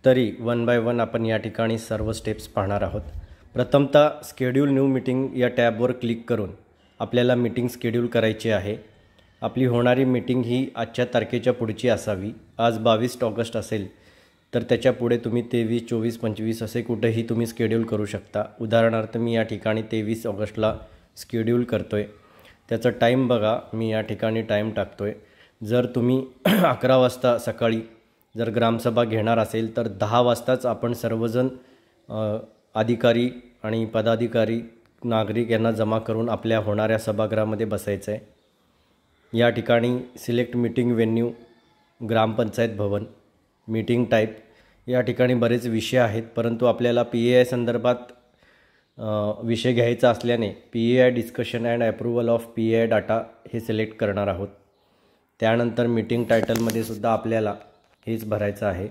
तरी one by one आपण या ठिकाणी सर्व स्टेप्स पाहणार आहोत। प्रथमतः स्केड्यूल न्यू मीटिंग या टॅबवर क्लिक करून आपल्याला मीटिंग स्केड्यूल करायची आहे। आपली होणारी मीटिंग ही आजच्या तारखेच्या पुढची असावी। आज 22 ऑगस्ट असेल तर त्याच्या पुढे तुम्ही 23, 24, 25 असे कुठेही तुम्ही स्केड्यूल करू शकता। उदाहरणार्थ मी या ठिकाणी 23 ऑगस्टला स्केड्यूल करतोय। त्याचा टाइम बघा, मी या ठिकाणी टाइम टाकतोय। जर तुम्ही 11 वाजता सकाळी जर ग्रामसभा घेणार असेल तर 10 वाजताच आपण सर्वजण अधिकारी आणि पदाधिकारी नागरिक यांना जमा करून आपल्या होणाऱ्या सभागृहामध्ये बसायचं आहे। या ठिकाणी सिलेक्ट मीटिंग व्हेन्यू, ग्रामपंचायत भवन, मीटिंग टाईप या ठिकाणी बरेच विषय आहेत, परंतु आपल्याला PAI संदर्भात विषय घ्यायचा असल्याने PAI discussion and approval of PAI data हे सिलेक्ट करणार आहोत। त्यानंतर मीटिंग टायटलमध्ये सुद्धा आपल्याला हेच भरायचं आहे।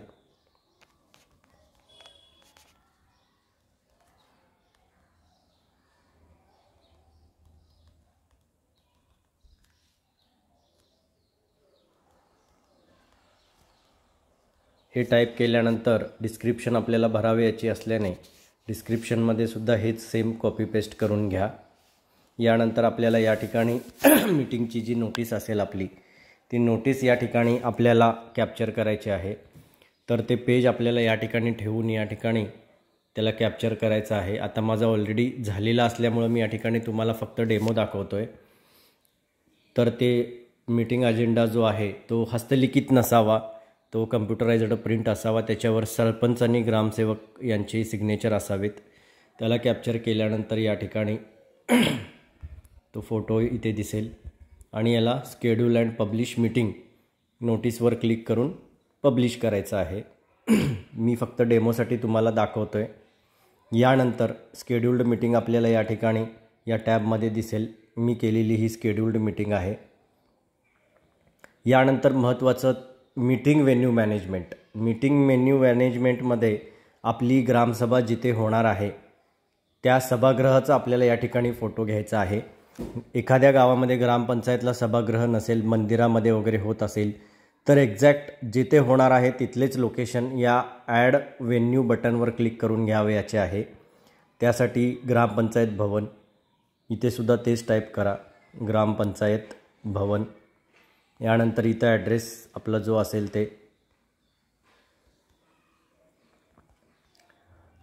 हे टाईप केल्यानंतर डिस्क्रिप्शन आपल्याला भरावे याची असल्याने डिस्क्रिप्शनमध्ये सुद्धा हेच सेम कॉपी पेस्ट करून घ्या। यानंतर आपल्याला या ठिकाणी मीटिंगची जी नोटीस असेल आपली ती नोटीस या ठिकाणी आपल्याला कॅप्चर करायची आहे। तर ते पेज आपल्याला या ठिकाणी ठेवून या ठिकाणी त्याला कॅप्चर करायचं आहे। आता माझा ऑलरेडी झालेला असल्यामुळे मी या ठिकाणी तुम्हाला फक्त डेमो दाखवतोय। तर ते मीटिंग अजेंडा जो आहे तो हस्तलिखित नसावा, तो कम्प्युटराइज्ड प्रिंट असावा, त्याच्यावर सरपंच आणि ग्रामसेवक यांचे सिग्नेचर असावेत। त्याला कॅप्चर केल्यानंतर या ठिकाणी तो फोटो इथे दिसेल आणि याला स्केड्यूल अँड पब्लिश मीटिंग नोटीसवर क्लिक करून पब्लिश करायचं आहे। मी फक्त डेमोसाठी तुम्हाला दाखवतोय। यानंतर स्केड्यूल्ड मीटिंग आपल्याला या ठिकाणी या टॅबमध्ये दिसेल। मी केलेली ही स्केड्यूल्ड मीटिंग आहे। यानंतर महत्त्वाचं meeting venue management. Meeting venue मॅनेजमेंटमध्ये आपली ग्रामसभा जिथे होणार आहे त्या सभागृहाचा आपल्याला या ठिकाणी फोटो घ्यायचा आहे। एखाद्या गावामध्ये ग्रामपंचायतला सभागृह नसेल, मंदिरामध्ये वगैरे होत असेल तर एक्झॅक्ट जिथे होणार आहे तिथलेच लोकेशन या ॲड व्हेन्यू बटनवर क्लिक करून घ्यावे याचे आहे। त्यासाठी ग्रामपंचायत भवन इथे सुद्धा तेच टाईप करा, ग्रामपंचायत भवन। यानंतर इथं ॲड्रेस आपला जो असेल ते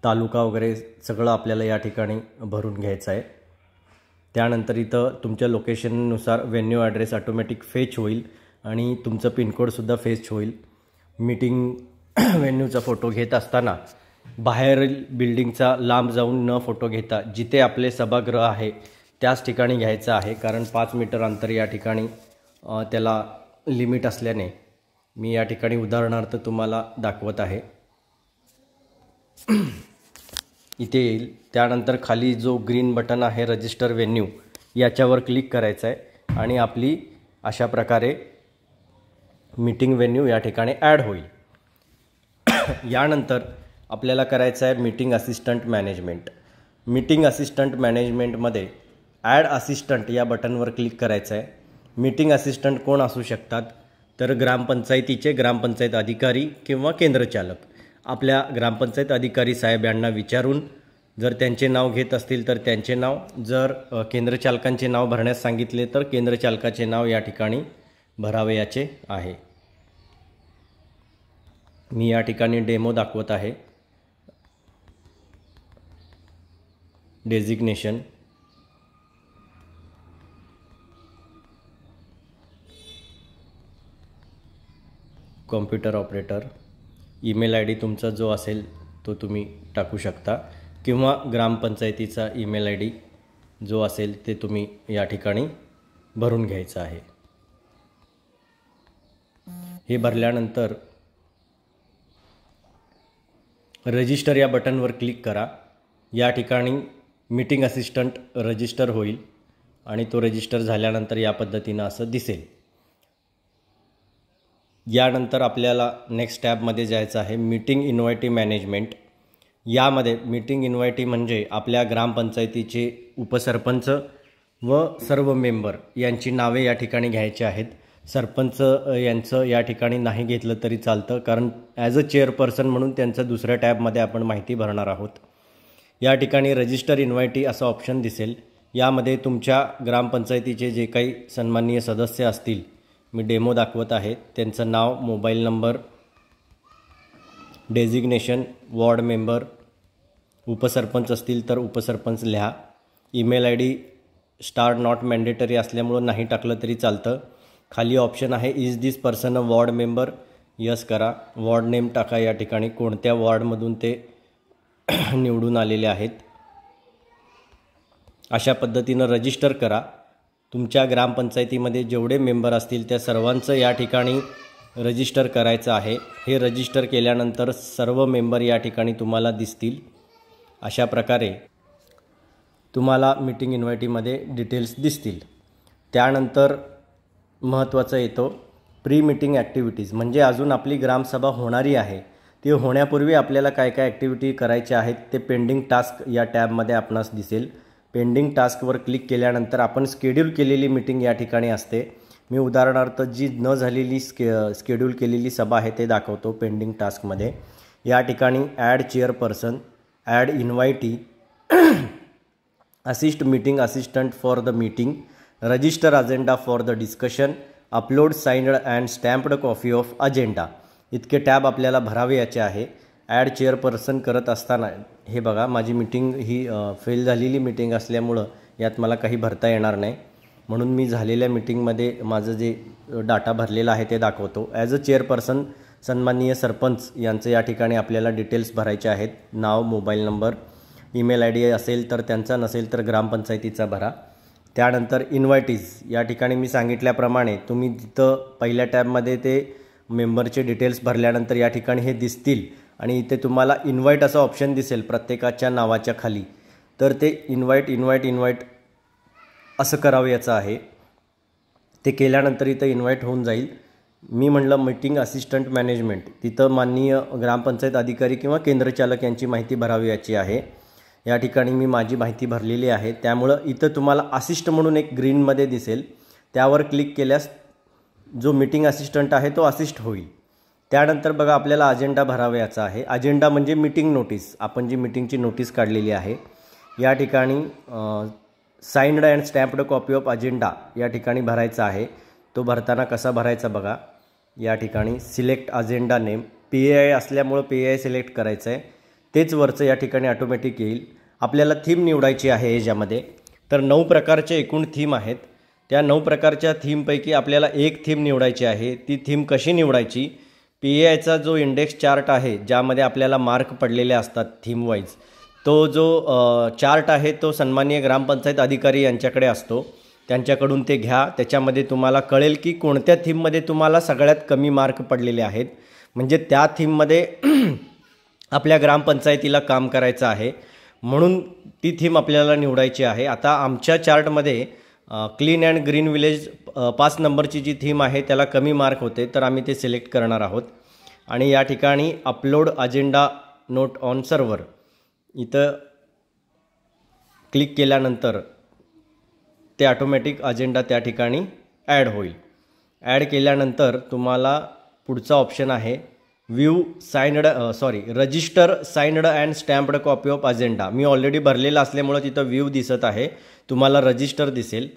तालुका वगैरे सगळं आपल्याला या ठिकाणी भरून घ्यायचं आहे। त्यानंतर इथं तुमच्या लोकेशननुसार व्हेन्यू ॲड्रेस ऑटोमॅटिक फेच होईल आणि तुमचं पिनकोडसुद्धा फेच होईल। मीटिंग व्हेन्यूचा फोटो घेत असताना बाहेरील बिल्डिंगचा लांब जाऊन न फोटो घेता जिथे आपले सभागृह आहे त्याच ठिकाणी घ्यायचं आहे, कारण 5 मीटर अंतर या ठिकाणी त्याला लिमिट असल्याने मी या ठिकाणी उदाहरणार्थ तुम्हाला दाखवत आहे। इथे येईल। त्यानंतर खाली जो ग्रीन बटन आहे रजिस्टर व्हेन्यू याच्यावर क्लिक करायचं आहे आणि आपली अशा प्रकारे मीटिंग व्हेन्यू या ठिकाणी ॲड होईल। यानंतर आपल्याला करायचं आहे meeting assistant management. Meeting assistant मॅनेजमेंटमध्ये ॲड असिस्टंट या बटनवर क्लिक करायचं आहे। मीटिंग असिस्टंट कोण असू शकतात तर ग्रामपंचायतीचे ग्रामपंचायत अधिकारी किंवा केंद्रचालक। आपल्या ग्रामपंचायत अधिकारी साहेब यांना विचारून जर त्यांचे नाव घेत असतील तर त्यांचे नाव, जर केंद्रचालकांचे नाव भरण्यास सांगितले तर केंद्रचालकाचे नाव या ठिकाणी भरावे याचे आहे। मी या ठिकाणी डेमो दाखवत आहे। Designation, computer operator, email ID तुमचा जो असेल तो तुम्ही टाकू शकता किंवा ग्रामपंचायतीचा ईमेल ID जो असेल ते तुम्ही या ठिकाणी भरून घ्यायचं आहे। हे भरल्यानंतर रजिस्टर या बटनवर क्लिक करा। या ठिकाणी मीटिंग असिस्टंट रजिस्टर होईल आणि तो रजिस्टर झाल्यानंतर या पद्धतीनं असं दिसेल। यानंतर आपल्याला नेक्स्ट टॅबमध्ये जायचं आहे, मीटिंग इन्व्हायटी मॅनेजमेंट। यामध्ये मीटिंग इन्व्हायटी म्हणजे आपल्या ग्रामपंचायतीचे उपसरपंच व सर्व मेंबर यांची नावे या ठिकाणी घ्यायची आहेत। सरपंच यांचं या ठिकाणी नाही घेतलं तरी चालतं, कारण ॲज अ चेअरपर्सन म्हणून त्यांचं दुसऱ्या टॅबमध्ये आपण माहिती भरणार आहोत. या ठिकाणी रजिस्टर इन्व्हायटी असं ऑप्शन दिसेल. यामध्ये तुमच्या ग्रामपंचायतीचे जे काही सन्माननीय सदस्य असतील, मी डेमो दाखवत आहे, त्यांचं नाव, mobile number, designation, ward member, उपसरपंच असतील तर उपसरपंच लिहा. Email I D star not mandatory असल्यामुळं नाही टाकलं तरी चालतं. खाली ऑप्शन आहे is this person a ward member, yes करा. वॉर्ड नेम टाका, या ठिकाणी कोणत्या वॉर्डमधून ते निवडून आलेले आहेत. अशा पद्धतीनं रजिस्टर करा. तुमच्या ग्रामपंचायतीमध्ये जेवढे मेंबर असतील त्या सर्वांचं या ठिकाणी रजिस्टर करायचं आहे. हे रजिस्टर केल्यानंतर सर्व मेंबर या ठिकाणी तुम्हाला दिसतील. अशा प्रकारे तुम्हाला मीटिंग इन्व्हायटीमध्ये डिटेल्स दिसतील. त्यानंतर महत्त्वाचं येतो प्री मीटिंग ॲक्टिव्हिटीज, म्हणजे अजून आपली ग्रामसभा होणारी आहे, ती होण्यापूर्वी आपल्याला काय काय ॲक्टिव्हिटी करायच्या आहेत ते पेंडिंग टास्क या टॅबमध्ये आपणास दिसेल. पेंडिंग टास्कवर क्लिक केल्यानंतर आपण शेड्यूल केलेली मीटिंग या ठिकाणी असते. मी उदाहरणार्थ जी न झालेली शेड्यूल केलेली सभा आहे ते दाखवतो. पेंडिंग टास्कमध्ये या ठिकाणी add chairperson, add invitee, assist meeting assistant for the meeting, register agenda for the discussion, upload signed and stamped copy of agenda, इतके टॅब आपल्याला भरावे याचे आहे. ॲड चेअरपर्सन करत असताना हे बघा, माझी मीटिंग ही फेल झालेली मीटिंग असल्यामुळं यात मला काही भरता येणार नाही, म्हणून मी झालेल्या मीटिंगमध्ये माझं जे डाटा भरलेला आहे ते दाखवतो. ॲज अ चेअरपर्सन सन्माननीय सरपंच यांचं या ठिकाणी आपल्याला डिटेल्स भरायचे आहेत. नाव, मोबाईल नंबर, ईमेल आय डी असेल तर त्यांचा, नसेल तर ग्रामपंचायतीचा भरा. त्यानंतर इन्व्हायटीज, या ठिकाणी मी सांगितल्याप्रमाणे तुम्ही तिथं पहिल्या टॅबमध्ये ते मेंबरचे डिटेल्स भरल्यानंतर या ठिकाणी हे दिसतील आणि इथे तुम्हाला इन्व्हाईट असं ऑप्शन दिसेल प्रत्येकाच्या नावाच्या खाली. तर ते इन्व्हाईट असं करावं याचं आहे. ते केल्यानंतर इथं इन्व्हाईट होऊन जाईल. मी म्हटलं मीटिंग असिस्टंट मॅनेजमेंट, तिथं माननीय ग्रामपंचायत अधिकारी किंवा केंद्रचालक यांची माहिती भरावी याची आहे. या ठिकाणी मी माझी माहिती भरलेली आहे, त्यामुळं इथं तुम्हाला असिस्ट म्हणून एक ग्रीनमध्ये दिसेल. त्यावर क्लिक केल्यास जो मीटिंग असिस्टंट आहे तो असिस्ट होईल. त्यानंतर बघा आपल्याला अजेंडा भरावयाचा आहे. अजेंडा म्हणजे मीटिंग नोटीस, आपण जी मीटिंगची नोटीस काढलेली आहे. या ठिकाणी signed and stamped copy of agenda या ठिकाणी भरायचा आहे. तो भरताना कसा भरायचा बघा. या ठिकाणी सिलेक्ट अजेंडा नेम, PAI असल्यामुळं PAI सिलेक्ट करायचं आहे. तेच वरचं या ठिकाणी ऑटोमॅटिक येईल. आपल्याला थीम निवडायची आहे याच्यामध्ये. तर 9 प्रकारचे एकूण थीम आहेत. त्या 9 प्रकारच्या थीमपैकी आपल्याला एक थीम निवडायची आहे. ती थीम कशी निवडायची, PAIचा जो इंडेक्स चार्ट आहे ज्यामध्ये आपल्याला मार्क पडलेले असतात थीम वाईज, तो जो चार्ट आहे तो सन्माननीय ग्रामपंचायत अधिकारी यांच्याकडे असतो. त्यांच्याकडून ते घ्या. त्याच्यामध्ये तुम्हाला कळेल की कोणत्या थीममध्ये तुम्हाला सगळ्यात कमी मार्क पडलेले आहेत, म्हणजे त्या थीममध्ये आपल्या ग्रामपंचायतीला काम करायचं आहे, म्हणून ती थीम आपल्याला निवडायची आहे. आता आमच्या चार्टमध्ये क्लीन अँड ग्रीन विलेज 5 नंबरची जी थीम आहे त्याला कमी मार्क होते, तर आम्ही ते सिलेक्ट करणार आहोत. आणि या ठिकाणी upload agenda note on server इथं क्लिक केल्यानंतर ते ऑटोमॅटिक अजेंडा त्या ठिकाणी ॲड होईल. ॲड केल्यानंतर तुम्हाला पुढचा ऑप्शन आहे register signed and stamped copy of agenda. मी ऑलरेडी भरलेला असल्यामुळं तिथं व्ह्यू दिसत आहे, तुम्हाला रजिस्टर दिसेल.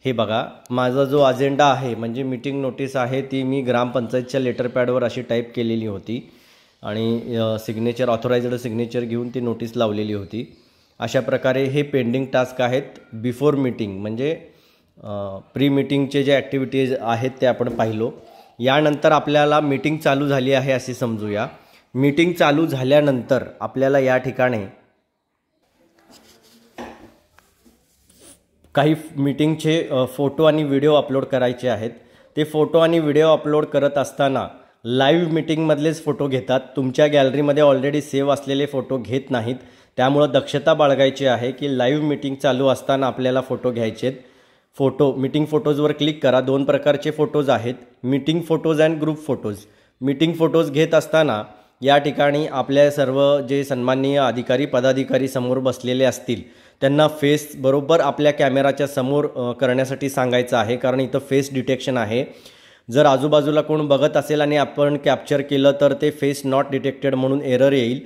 हे बघा माझा जो अजेंडा आहे म्हणजे मीटिंग नोटीस आहे ती मी ग्रामपंचायतच्या लेटरपॅडवर अशी टाईप केलेली होती आणि सिग्नेचर, ऑथोरायझ्ड सिग्नेचर घेऊन ती नोटीस लावलेली होती. अशा प्रकारे हे पेंडिंग टास्क आहेत बिफोर मीटिंग, म्हणजे प्री मीटिंगचे जे ॲक्टिव्हिटीज आहेत ते आपण पाहिलो. यानंतर आपल्याला मीटिंग चालू झाली आहे असे समजूया. मीटिंग चालू झाल्यानंतर आपल्याला या ठिकाणी काही मीटिंगचे फोटो आणि व्हिडिओ अपलोड करायचे आहेत. ते फोटो आणि व्हिडिओ अपलोड करत असताना लाईव्ह मीटिंगमधलेच फोटो घेतात. तुमच्या गॅलरीमध्ये ऑलरेडी सेव्ह असलेले फोटो घेत नाहीत. त्यामुळं दक्षता बाळगायची आहे की लाईव्ह मीटिंग चालू असताना आपल्याला फोटो घ्यायचे आहेत. फोटो, मीटिंग फोटोजवर क्लिक करा. 2 प्रकारचे फोटोज आहेत, meeting photos and group photos. Meeting photos घेत असताना या ठिकाणी आपल्या सर्व जे सन्माननीय अधिकारी पदाधिकारी समोर बसलेले असतील त्यांना फेस बरोबर आपल्या कॅमेराच्या समोर करण्यासाठी सांगायचं आहे, कारण इथं फेस डिटेक्शन आहे. जर आजूबाजूला कोण बघत असेल आणि आपण कॅप्चर केलं तर ते फेस नॉट डिटेक्टेड म्हणून एरर येईल।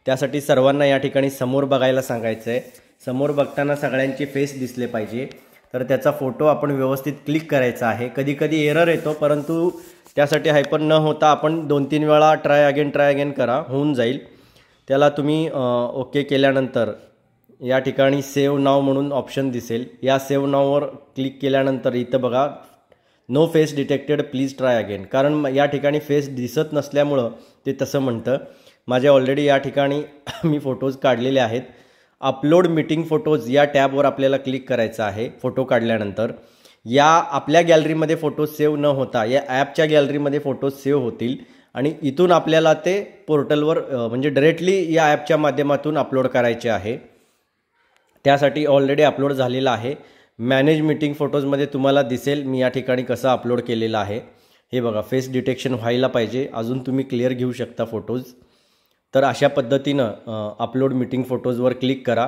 त्यासाठी सर्वांना या ठिकाणी समोर बघायला सांगायचं आहे। समोर बघताना सगळ्यांचे फेस दिसले पाहिजे, तर त्याचा फोटो आपण व्यवस्थित क्लिक करायचा आहे। कधी कधी एरर येतो, परंतु त्यासाठी हायपर न होता आपण 2-3 वेळा ट्राय अगेन करा, होऊन जाईल। त्याला तुम्ही ओके केल्यानंतर या ठिकाणी सेव्ह नाव म्हणून ऑप्शन दिसेल। या सेव्ह नाववर क्लिक केल्यानंतर इथं बघा no face detected please try again, कारण या ठिकाणी फेस दिसत नसल्यामुळं ते तसं म्हणतं। माझे ऑलरेडी या ठिकाणी मी फोटोज काढलेले आहेत। अपलोड मीटिंग फोटोज या टॅबवर आपल्याला क्लिक करायचं आहे। फोटो काढल्यानंतर या आपल्या गॅलरीमध्ये फोटो सेव्ह न होता या ॲपच्या गॅलरीमध्ये फोटो सेव्ह होतील आणि इथून आपल्याला ते पोर्टलवर म्हणजे डायरेक्टली या ॲपच्या माध्यमातून अपलोड करायचे आहे। त्यासाठी ऑलरेडी अपलोड झालेला आहे। मॅनेज मीटिंग फोटोजमध्ये तुम्हाला दिसेल मी या ठिकाणी कसं अपलोड केलेलं आहे। हे बघा फेस डिटेक्शन व्हायला पाहिजे, अजून तुम्ही क्लिअर घेऊ शकता फोटोज। तर अशा पद्धतीनं अपलोड मीटिंग फोटोजवर क्लिक करा,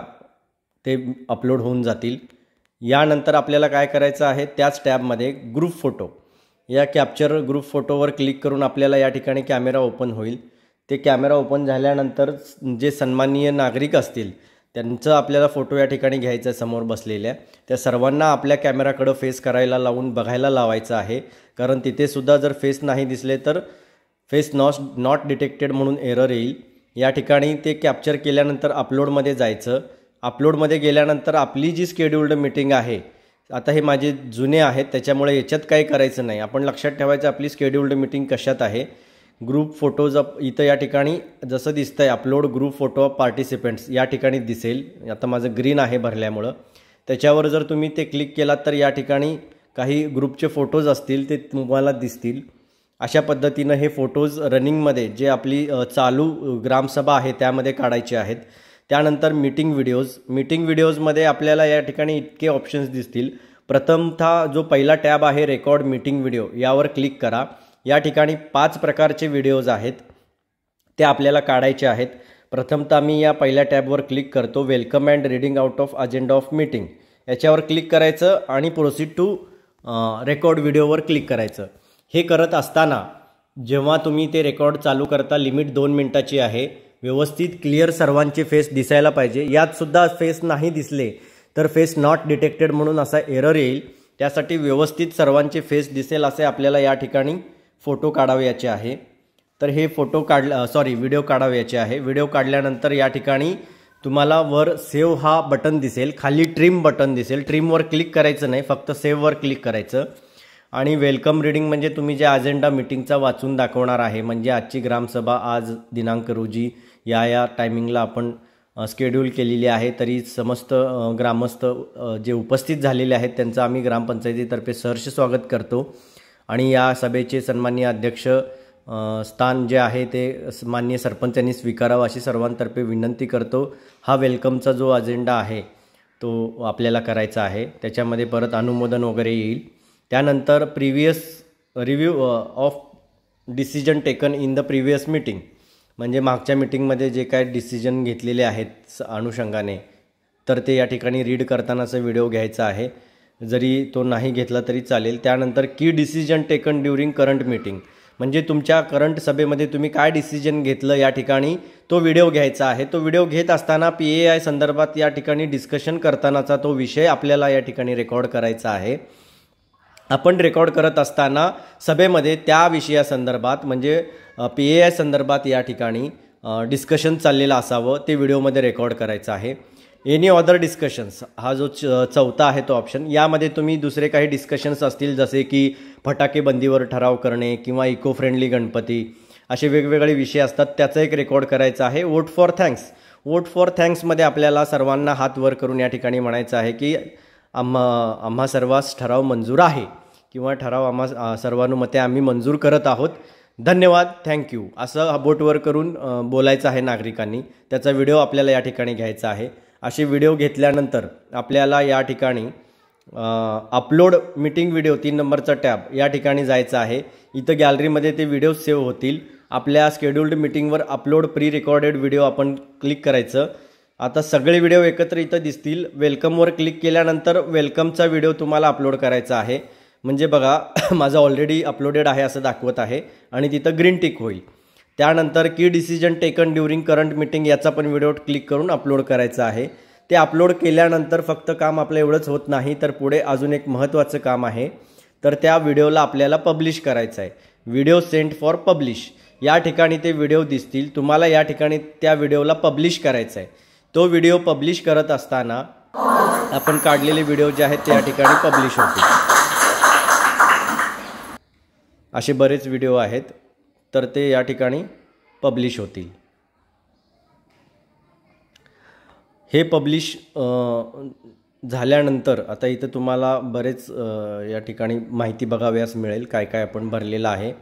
ते अपलोड होऊन जातील। यानंतर आपल्याला काय करायचं आहे, त्याच टॅबमध्ये ग्रुप फोटो या कॅप्चर ग्रुप फोटोवर क्लिक करून आपल्याला या ठिकाणी कॅमेरा ओपन होईल। ते कॅमेरा ओपन झाल्यानंतर जे सन्माननीय नागरिक असतील त्यांचं आपल्याला फोटो या ठिकाणी घ्यायचा आहे। समोर बसलेल्या त्या सर्वांना आपल्या कॅमेराकडे फेस करायला लावून बघायला लावायचं आहे, कारण तिथे सुद्धा जर फेस नाही दिसले तर फेस नॉट डिटेक्टेड म्हणून एरर येईल। या ठिकाणी ते कॅप्चर केल्यानंतर अपलोडमध्ये जायचं। अपलोडमध्ये गेल्यानंतर आपली जी शेड्यूल्ड मीटिंग आहे, आता हे माझे जुने आहेत त्याच्यामुळे याच्यात काही करायचं नाही, आपण लक्षात ठेवायचं आपली शेड्यूल्ड मीटिंग कशात आहे। ग्रुप फोटोज इथं या ठिकाणी जसं दिसतंय upload group photo of participants या ठिकाणी दिसेल। आता माझं ग्रीन आहे भरल्यामुळं, त्याच्यावर जर तुम्ही ते क्लिक केलात तर या ठिकाणी काही ग्रुपचे फोटोज असतील ते तुम्हाला दिसतील। अशा पद्धतीनं हे फोटोज रनिंगमध्ये जे आपली चालू ग्रामसभा आहे त्यामध्ये काढायचे आहेत। त्यानंतर मीटिंग व्हिडिओजमध्ये आपल्याला या ठिकाणी इतके ऑप्शन्स दिसतील। प्रथमतः जो पहिला टॅब आहे रेकॉर्ड मीटिंग व्हिडिओ यावर क्लिक करा। या ठिकाणी 5 प्रकारचे व्हिडिओज आहेत, ते आपल्याला काढायचे आहेत। प्रथमतः मी या पहिल्या टॅबवर क्लिक करतो, welcome and reading out of agenda of meeting याच्यावर क्लिक करायचं आणि प्रोसीड टू रेकॉर्ड व्हिडिओवर क्लिक करायचं। हे करत असताना जेव्हा तुम्ही ते रेकॉर्ड चालू करता लिमिट 2 मिनिटाची आहे। व्यवस्थित क्लिअर सर्वांचे फेस दिसायला पाहिजे। यात सुद्धा फेस नाही दिसले तर फेस नॉट डिटेक्टेड म्हणून असा एरर येईल। त्यासाठी व्यवस्थित सर्वांचे फेस दिसेल असे आपल्याला या ठिकाणी फोटो काढावयाचे आहे। तर हे व्हिडिओ काढावयाचे आहे। व्हिडिओ काढल्यानंतर या ठिकाणी तुम्हाला वर सेव्ह हा बटन दिसेल, खाली ट्रिम बटन दिसेल। ट्रिमवर क्लिक करायचं नाही, फक्त सेव्हवर क्लिक करायचं। आणि वेलकम रीडिंग म्हणजे तुम्ही जे अजेंडा मीटिंगचा वाचून दाखवणार आहे, म्हणजे आजची ग्रामसभा आज दिनांक रोजी या टायमिंगला आपण शेड्यूल केलेली आहे। तरी समस्त ग्रामस्थ जे उपस्थित झालेले आहेत त्यांचं आम्ही ग्रामपंचायतीतर्फे सहर्ष स्वागत करतो आणि या सभेचे सन्माननीय अध्यक्ष स्थान जे आहे ते माननीय सरपंचांनी स्वीकारावं अशी सर्वांतर्फे विनंती करतो। हा वेलकमचा जो अजेंडा आहे तो आपल्याला करायचा आहे, त्याच्यामध्ये परत अनुमोदन वगैरे येईल। त्यानंतर previous review of decision taken in the previous meeting, म्हणजे मागच्या मीटिंगमध्ये जे काय डिसिजन घेतलेले आहेत अनुषंगाने, तर ते या ठिकाणी रीड करतानाचा व्हिडिओ घ्यायचा आहे, जरी तो नाही घेतला तरी चालेल। त्यानंतर की decision taken during current meeting, म्हणजे तुमच्या करंट सभेमध्ये तुम्ही काय डिसिजन घेतलं या ठिकाणी तो व्हिडिओ घ्यायचा आहे। तो व्हिडिओ घेत असताना PAI संदर्भात या ठिकाणी डिस्कशन करतानाचा तो विषय आपल्याला या ठिकाणी रेकॉर्ड करायचा आहे। आपण रेकॉर्ड करत असताना सभेमध्ये त्या विषयासंदर्भात म्हणजे PAI संदर्भात या ठिकाणी डिस्कशन चाललेलं असावं, ते व्हिडिओमध्ये रेकॉर्ड करायचं आहे। एनी अदर डिस्कशन्स हा जो चौथा आहे तो ऑप्शन, यामध्ये तुम्ही दुसरे काही डिस्कशन्स असतील जसे की फटाके बंदीवर ठराव करणे किंवा इको फ्रेंडली गणपती, असे वेगवेगळे विषय असतात, त्याचा एक रेकॉर्ड करायचा आहे। वोट फॉर थँक्समध्ये आपल्याला सर्वांना हात वर करून या ठिकाणी म्हणायचं आहे की आम्हा सर्वांस ठराव मंजूर आहे किंवा ठराव आम्हा सर्वानुमते आम्ही मंजूर करत आहोत, धन्यवाद, थँक्यू असं बोटवर करून बोलायचं आहे नागरिकांनी। त्याचा व्हिडिओ आपल्याला या ठिकाणी घ्यायचा आहे। असे व्हिडिओ घेतल्यानंतर आपल्याला या ठिकाणी अपलोड मीटिंग व्हिडिओ 3 नंबरचा टॅब या ठिकाणी जायचं आहे। इथं गॅलरीमध्ये ते व्हिडिओ सेव्ह होतील। आपल्या शेड्यूल्ड मीटिंगवर अपलोड प्री रेकॉर्डेड व्हिडिओ आपण क्लिक करायचं। आता सगळे व्हिडिओ एकत्र इथं दिसतील। वेलकमवर क्लिक केल्यानंतर वेलकमचा व्हिडिओ तुम्हाला अपलोड करायचा आहे। म्हणजे बघा माझं ऑलरेडी अपलोडेड आहे असं दाखवत आहे आणि तिथं ग्रीन टिक होईल. त्यानंतर की decision taken during current meeting याचा पण व्हिडिओ क्लिक करून अपलोड करायचा आहे. ते अपलोड केल्यानंतर फक्त काम आपलं एवढंच होत नाही, तर पुढे अजून एक महत्त्वाचं काम आहे. तर त्या व्हिडिओला आपल्याला पब्लिश करायचं आहे. व्हिडिओ सेंट फॉर पब्लिश या ठिकाणी ते व्हिडिओ दिसतील. तुम्हाला या ठिकाणी त्या व्हिडिओला पब्लिश करायचं आहे. तो व्हिडिओ पब्लिश करत असताना आपण काढलेले व्हिडिओ जे आहेत ते या ठिकाणी पब्लिश होतील. असे बरेच व्हिडिओ आहेत, तर ते या ठिकाणी पब्लिश होतील. हे पब्लिश झाल्यानंतर आता इथं तुम्हाला बरेच या ठिकाणी माहिती बघाव्यास मिळेल, काय काय आपण भरलेलं आहे.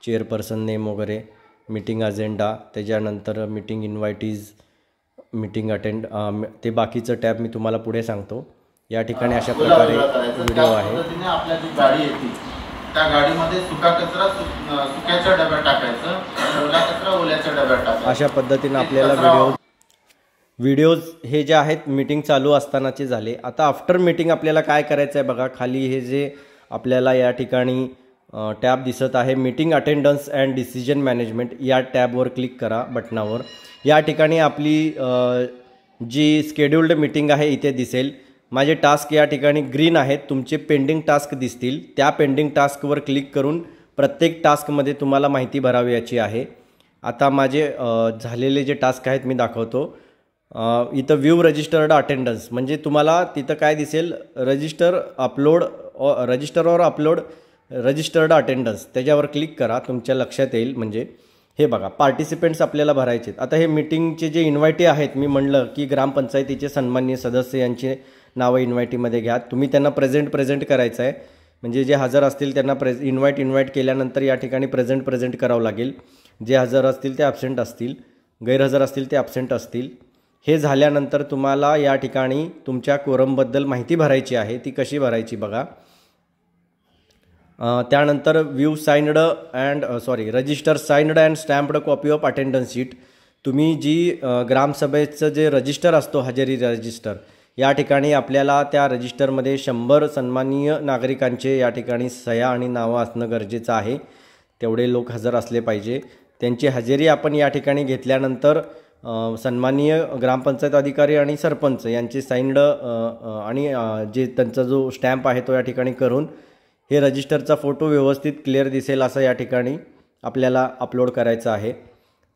चेअरपर्सन नेम वगैरे, मीटिंग अजेंडा, त्याच्यानंतर मीटिंग इन्व्हायटीज, मीटिंग अटेंड, ते बाकीचं टॅब मी तुम्हाला पुढे सांगतो. या ठिकाणी अशा प्रकारे व्हिडिओ आहे. आपल्या जी गाडी येते त्या गाडीमध्ये सुका कचरा सुक्याच्या डब्यात टाकायचं, ओला कचरा ओल्याच्या डब्यात टाकायचं. अशा पद्धतीने आपल्याला व्हिडिओज हे जे आहेत मीटिंग चालू असतानाचे झाले. आता आफ्टर मीटिंग आपल्याला काय करायचं आहे बघा, खाली हे जे आपल्याला या ठिकाणी टॅब दिसत आहे meeting attendance and decision management, या टॅबवर क्लिक करा बटनावर. या ठिकाणी आपली जी स्केड्युल्ड मीटिंग आहे इथे दिसेल. माझे टास्क या ठिकाणी ग्रीन आहेत, तुमचे पेंडिंग टास्क दिसतील. त्या पेंडिंग टास्कवर क्लिक करून प्रत्येक टास्कमध्ये तुम्हाला माहिती भरावी याची आहे. आता माझे झालेले जे टास्क आहेत मी दाखवतो. इथं व्ह्यू रजिस्टर्ड अटेंडन्स म्हणजे तुम्हाला तिथं काय दिसेल, register or upload registered attendance, त्याच्यावर क्लिक करा, तुमच्या लक्षात येईल. म्हणजे हे बघा पार्टिसिपेंट्स आपल्याला भरायचे आहेत. आता हे मीटिंगचे जे इन्व्हायटी आहेत, मी म्हणलं की ग्रामपंचायतीचे सन्माननीय सदस्य यांची नावं इन्व्हायटीमध्ये घ्या. तुम्ही त्यांना प्रेझेंट करायचं आहे. म्हणजे जे हजर असतील त्यांना इन्व्हाइट केल्यानंतर या ठिकाणी प्रेझेंट करावं लागेल. जे हजर असतील ते ॲबसेंट असतील, गैरहजर असतील ते ॲबसेंट असतील. हे झाल्यानंतर तुम्हाला या ठिकाणी तुमच्या कोरमबद्दल माहिती भरायची आहे. ती कशी भरायची बघा. त्यानंतर view register signed and stamped copy of attendance sheet. तुम्ही जी ग्रामसभेचं जे रजिस्टर असतो, हजेरी रजिस्टर, या ठिकाणी आपल्याला त्या रजिस्टरमध्ये 100 सन्माननीय नागरिकांचे या ठिकाणी सह्या आणि नावं असणं गरजेचं आहे. तेवढे लोक हजर असले पाहिजे. त्यांची हजेरी आपण या ठिकाणी घेतल्यानंतर सन्माननीय ग्रामपंचायत अधिकारी आणि सरपंच यांचे साइन्ड आणि जे त्यांचा जो स्टॅम्प आहे तो या ठिकाणी करून हे रजिस्टरचा फोटो व्यवस्थित क्लिअर दिसेल असं या ठिकाणी आपल्याला अपलोड करायचं आहे.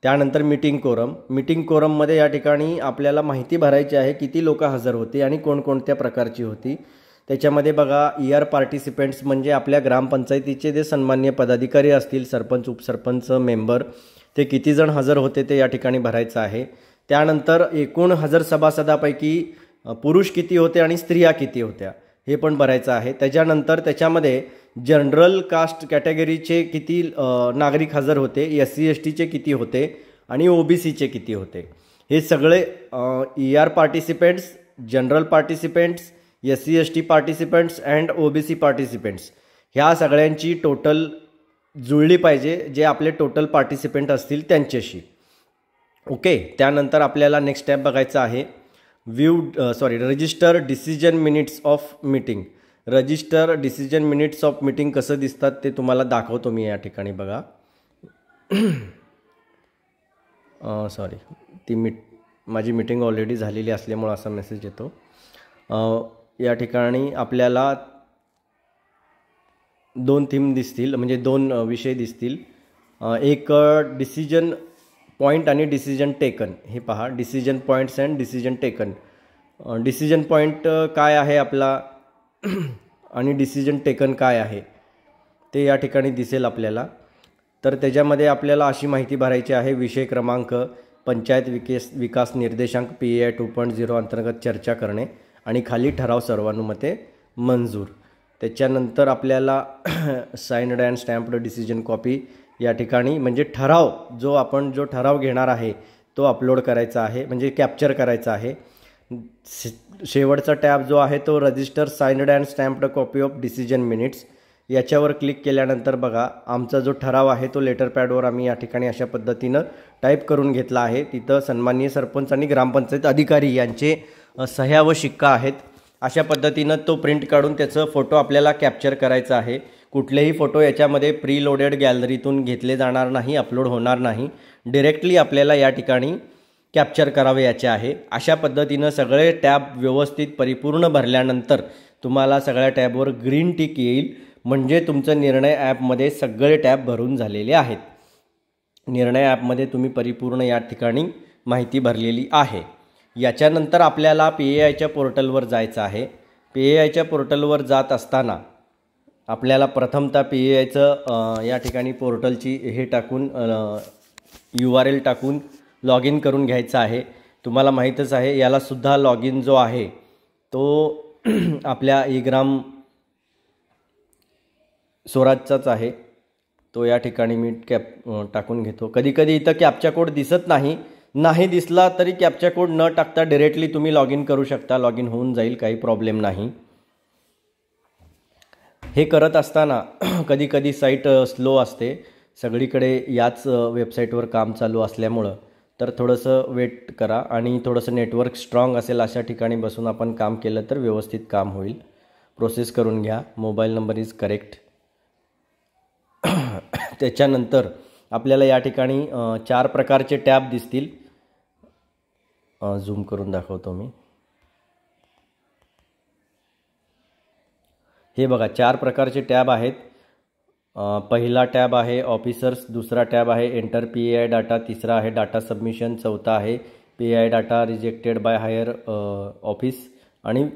त्यानंतर मीटिंग कोरममध्ये या ठिकाणी आपल्याला माहिती भरायची आहे किती लोक हजर होती आणि कोणकोणत्या प्रकारची होती. त्याच्यामध्ये बघा पार्टिसिपेंट्स म्हणजे आपल्या ग्रामपंचायतीचे जे सन्माननीय पदाधिकारी असतील, सरपंच, उपसरपंच, मेंबर, ते किती जण हजर होते ते या ठिकाणी भरायचं आहे. त्यानंतर एकूण हजर सभासदापैकी पुरुष किती होते आणि स्त्रिया किती होत्या हे पण भरायचं आहे. त्याच्यानंतर त्याच्यामध्ये जनरल कास्ट कॅटेगरीचे किती नागरिक हजर होते, SC STचे किती होते आणि OBCचे किती होते, हे सगळे participants, general participants, SC ST participants and OBC participants ह्या सगळ्यांची टोटल जुळली पाहिजे जे आपले टोटल पार्टिसिपेंट असतील त्यांच्याशी. ओके. त्यानंतर आपल्याला नेक्स्ट स्टेप बघायचा आहे register decision minutes of meeting. Register decision minutes of meeting कसं दिसतात ते तुम्हाला दाखवतो मी या ठिकाणी बघा. माझी मीटिंग ऑलरेडी झालेली असल्यामुळे असा मेसेज येतो. या ठिकाणी आपल्याला 2 थीम दिसतील, म्हणजे 2 विषय दिसतील. एक डिसिजन पॉईंट आणि डिसिजन टेकन. हे पहा, decision points and decision taken. Decision point काय आहे आपला आणि डिसिजन टेकन काय आहे ते या ठिकाणी दिसेल आपल्याला. तर त्याच्यामध्ये आपल्याला अशी माहिती भरायची आहे. विषय क्रमांक पंचायत विकास निर्देशांक PAI 2.0 अंतर्गत चर्चा करणे आणि खाली ठराव सर्वानुमते मंजूर. त्याच्यानंतर आपल्याला साइन्ड अँड स्टॅम्प्ड डिसिजन कॉपी या ठिकाणी म्हणजे जो ठराव घेणार आहे तो अपलोड करायचा आहे, म्हणजे कॅप्चर करायचा आहे. शेवटचा टॅब जो आहे तो register signed and stamped copy of decision minutes. याच्यावर क्लिक केल्यानंतर बघा आमचा जो ठराव आहे तो लेटर पॅडवर आम्ही या ठिकाणी अशा पद्धतीनं टाईप करून घेतला आहे. तिथं सन्माननीय सरपंच आणि ग्रामपंचायत अधिकारी यांचे सह्या व शिक्का आहेत. अशा पद्धतीनं तो प्रिंट काढून त्याचं फोटो आपल्याला कॅप्चर करायचा आहे। कुठलेही फोटो याच्यामध्ये प्रीलोडेड गॅलरीतून घेतले जाणार नाही, अपलोड होणार नाही, डायरेक्टली आपल्याला या ठिकाणी कॅप्चर करावे याचे आहे। अशा पद्धतीनं सगळे टॅब व्यवस्थित परिपूर्ण भरल्यानंतर तुम्हाला सगळ्या टॅबवर ग्रीन टिक येईल, म्हणजे तुमचं निर्णय ॲपमध्ये सगळे टॅब भरून झालेले आहेत। निर्णय ॲपमध्ये तुम्ही परिपूर्ण या ठिकाणी माहिती भरलेली आहे। याच्यानंतर आपल्याला PAIच्या पोर्टलवर जायचं आहे। PAIच्या पोर्टलवर जात असताना आपल्याला प्रथमतः PAIचं या ठिकाणी पोर्टलची हे टाकून URL टाकून लॉग इन करून घ्यायचं आहे। तुम्हाला माहीतच आहे याला सुद्धा लॉग इन जो आहे तो आपल्या ईग्राम स्वराजचाच आहे। तो या ठिकाणी मी टाकून घेतो। कधीकधी इथं कॅप्चा कोड दिसत नाही दिसला तरी कॅप्चा कोड न टाकता डायरेक्टली तुम्ही लॉग इन करू शकता, लॉग इन होऊन जाईल, काही प्रॉब्लेम नाही। हे करत असताना कधीकधी साईट स्लो असते, सगळीकडे याच वेबसाईटवर काम चालू असल्यामुळं तर थोडंसं वेट करा आणि थोडंसं नेटवर्क स्ट्रॉंग असेल अशा ठिकाणी बसून आपण काम केलं तर व्यवस्थित काम होईल। प्रोसेस करून घ्या। Mobile number is correct. त्याच्यानंतर आपल्याला या ठिकाणी 4 प्रकारचे टॅब दिसतील। झूम करून दाखवतो मी। हे बघा 4 प्रकारचे टॅब आहेत। पहिला टॅब आहे ऑफिसर्स, दुसरा टॅब आहे एंटर PAI डाटा, तिसरा आहे डाटा सबमिशन, चौथा आहे PAI data rejected by higher office आणि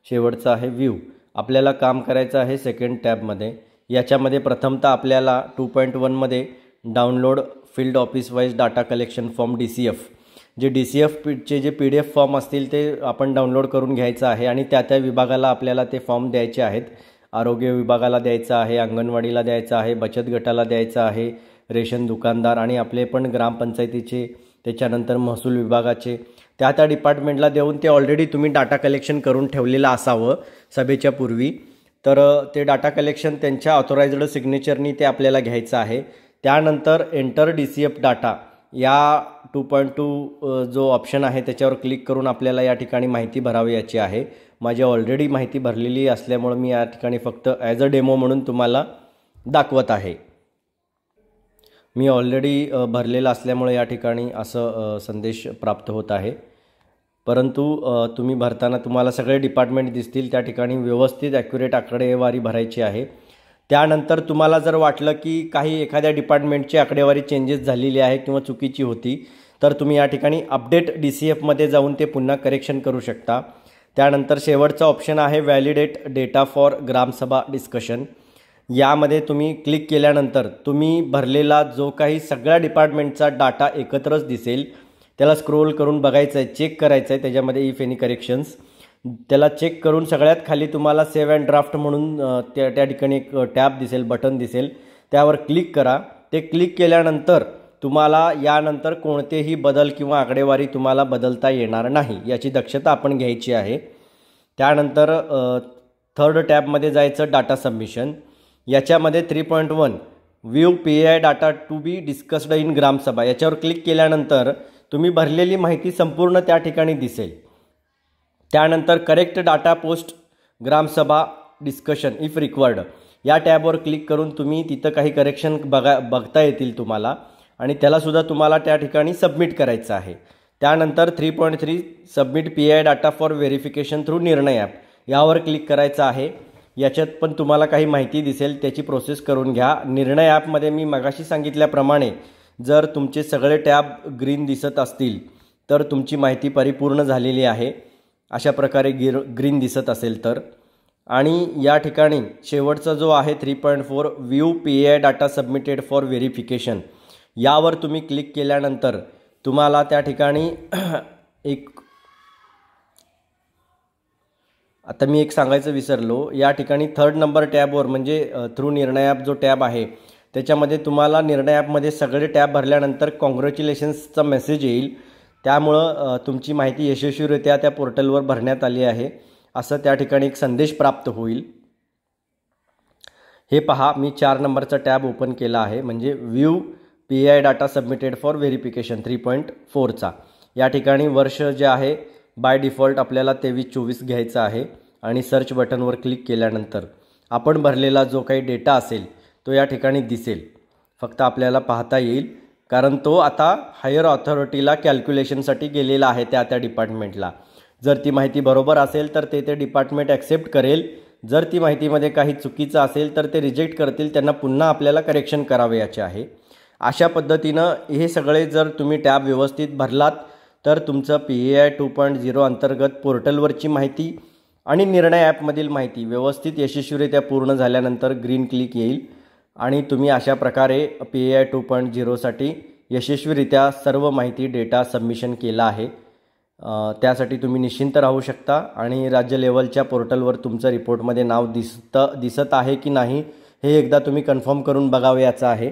शेवटचा आहे व्ह्यू। आपल्याला काम करायचं आहे सेकंड टॅबमध्ये। याच्यामध्ये प्रथमतः आपल्याला 2.1 मध्ये download field office wise data collection form DCF, जे DCFचे जे PDF फॉर्म असतील ते आपण डाउनलोड करून घ्यायचं आहे आणि त्या विभागाला आपल्याला ते फॉर्म द्यायचे आहेत। आरोग्य विभागाला द्यायचा आहे, अंगणवाडीला द्यायचा आहे, बचत गटाला द्यायचा आहे, रेशन दुकानदार आणि आपले पण ग्रामपंचायतीचे, त्याच्यानंतर महसूल विभागाचे त्या डिपार्टमेंटला देऊन ते ऑलरेडी तुम्ही डाटा कलेक्शन करून ठेवलेलं असावं सभेच्या पूर्वी। तर ते डाटा कलेक्शन त्यांच्या ऑथोराइज्ड सिग्नेचरनी ते आपल्याला घ्यायचं आहे। त्यानंतर एंटर DCF डाटा या 2.2 जो ऑप्शन आहे त्याच्यावर क्लिक करून आपल्याला या ठिकाणी माहिती भरावी याची आहे। माझी ऑलरेडी माहिती भरलेली असल्यामुळे मी या ठिकाणी फक्त ॲज अ डेमो म्हणून तुम्हाला दाखवत आहे। मी ऑलरेडी भरलेला असल्यामुळे या ठिकाणी असं संदेश प्राप्त होत आहे, परंतु तुम्ही भरताना तुम्हाला सगळे डिपार्टमेंट दिसतील, त्या ठिकाणी व्यवस्थित ॲक्युरेट आकडेवारी भरायची आहे। त्यानंतर तुम्हाला जर वाटलं की काही एखाद्या डिपार्टमेंटची आकडेवारी चेंजेस झालेली आहे किंवा चुकीची होती तर तुम्ही या ठिकाणी अपडेट DCFमध्ये जाऊन ते पुन्हा करेक्शन करू शकता। त्यानंतर शेवटचा ऑप्शन आहे validate data for gram sabha discussion. यामध्ये तुम्ही क्लिक केल्यानंतर तुम्ही भरलेला जो काही सगळ्या डिपार्टमेंटचा डाटा एकत्रच दिसेल, त्याला स्क्रोल करून बघायचं आहे, चेक करायचं आहे त्याच्यामध्ये इफ एनी करेक्शन्स, त्याला चेक करून सगळ्यात खाली तुम्हाला सेव्ह अँड ड्राफ्ट म्हणून त्या ठिकाणी एक टॅब दिसेल, बटन दिसेल, त्यावर क्लिक करा। ते क्लिक केल्यानंतर तुम्हाला यानंतर कोणतेही बदल किंवा आकडेवारी तुम्हाला बदलता येणार नाही याची दक्षता आपण घ्यायची आहे। त्यानंतर थर्ड टॅबमध्ये जायचं डाटा सबमिशन। याच्यामध्ये 3.1 view PAI data to be discussed in gramsabha याच्यावर क्लिक केल्यानंतर तुम्ही भरलेली माहिती संपूर्ण त्या ठिकाणी दिसेल। त्यानंतर correct data post gram sabha discussion if required या टॅबवर क्लिक करून तुम्ही तिथं काही करेक्शन बघता येतील तुम्हाला आणि त्यालासुद्धा तुम्हाला त्या ठिकाणी सबमिट करायचं आहे। त्यानंतर 3.3 submit PAI data for verification through निर्णय ॲप यावर क्लिक करायचं आहे। याच्यात पण तुम्हाला काही माहिती दिसेल, त्याची प्रोसेस करून घ्या। निर्णय ॲपमध्ये मी मगाशी सांगितल्याप्रमाणे जर तुमचे सगळे टॅब ग्रीन दिसत असतील तर तुमची माहिती परिपूर्ण झालेली आहे, अशा प्रकारे ग्रीन दिसत असेल तर। आणि या ठिकाणी शेवटचा जो आहे 3.4 view PAI data submitted for verification यावर तुम्ही क्लिक केल्यानंतर तुम्हाला त्या ठिकाणी आता मी एक सांगायचं विसरलो, या ठिकाणी थर्ड नंबर टॅबवर म्हणजे थ्रू निर्णय ॲप जो टॅब आहे त्याच्यामध्ये तुम्हाला निर्णय ॲपमध्ये सगळे टॅब भरल्यानंतर कॉंग्रॅच्युलेशन्सचा मेसेज येईल। त्यामुळं तुमची माहिती यशस्वीरित्या त्या पोर्टलवर भरण्यात आली आहे असं त्या ठिकाणी एक संदेश प्राप्त होईल। हे पहा, मी 4 नंबरचा टॅब ओपन केला आहे, म्हणजे view PAI data submitted for verification 3.4चा। या ठिकाणी वर्ष जे आहे बाय डिफॉल्ट आपल्याला 2324 घ्यायचं आहे आणि सर्च बटनवर क्लिक केल्यानंतर आपण भरलेला जो काही डेटा असेल तो या ठिकाणी दिसेल. फक्त आपल्याला पाहता येईल, कारण तो आता हायर ऑथॉरिटीला कॅल्क्युलेशनसाठी गेलेला आहे त्या डिपार्टमेंटला. जर ती माहिती बरोबर असेल तर ते डिपार्टमेंट ॲक्सेप्ट करेल. जर ती माहितीमध्ये काही चुकीचं असेल तर ते रिजेक्ट करतील. त्यांना पुन्हा आपल्याला करेक्शन करावयाचे आहे. अशा पद्धतीनं हे सगळे जर तुम्ही टॅब व्यवस्थित भरलात तर तुमचं PAI 2.0 अंतर्गत पोर्टलवरची माहिती आणि निर्णय ॲपमधील माहिती व्यवस्थित यशस्वीरित्या पूर्ण झाल्यानंतर ग्रीन क्लिक येईल आणि तुम्ही अशा प्रकारे PAI 2.0साठी यशस्वीरित्या सर्व माहिती डेटा सबमिशन केला आहे. त्यासाठी तुम्ही निश्चिंत राहू शकता आणि राज्य लेवलच्या पोर्टलवर तुमचं रिपोर्टमध्ये नाव दिसत आहे की नाही हे एकदा तुम्ही कन्फर्म करून बघावयाचं आहे.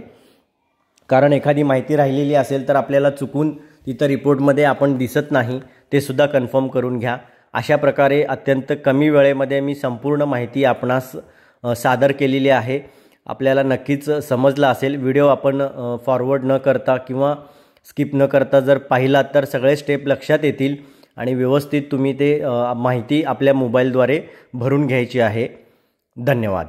कारण एखादी माहिती राहिलेली असेल तर आपल्याला चुकून तिथं रिपोर्टमध्ये आपण दिसत नाही, ते सुद्धा कन्फर्म करून घ्या. अशा प्रकारे अत्यंत कमी वेळेमध्ये मी संपूर्ण माहिती आपणास सादर केलेली आहे. आपल्याला नक्कीच समजलं असेल. व्हिडिओ आपण फॉरवर्ड न करता किंवा स्किप न करता जर पाहिलात तर सगळे स्टेप लक्षात येतील आणि व्यवस्थित तुम्ही ते माहिती आपल्या मोबाईलद्वारे भरून घ्यायची आहे. धन्यवाद.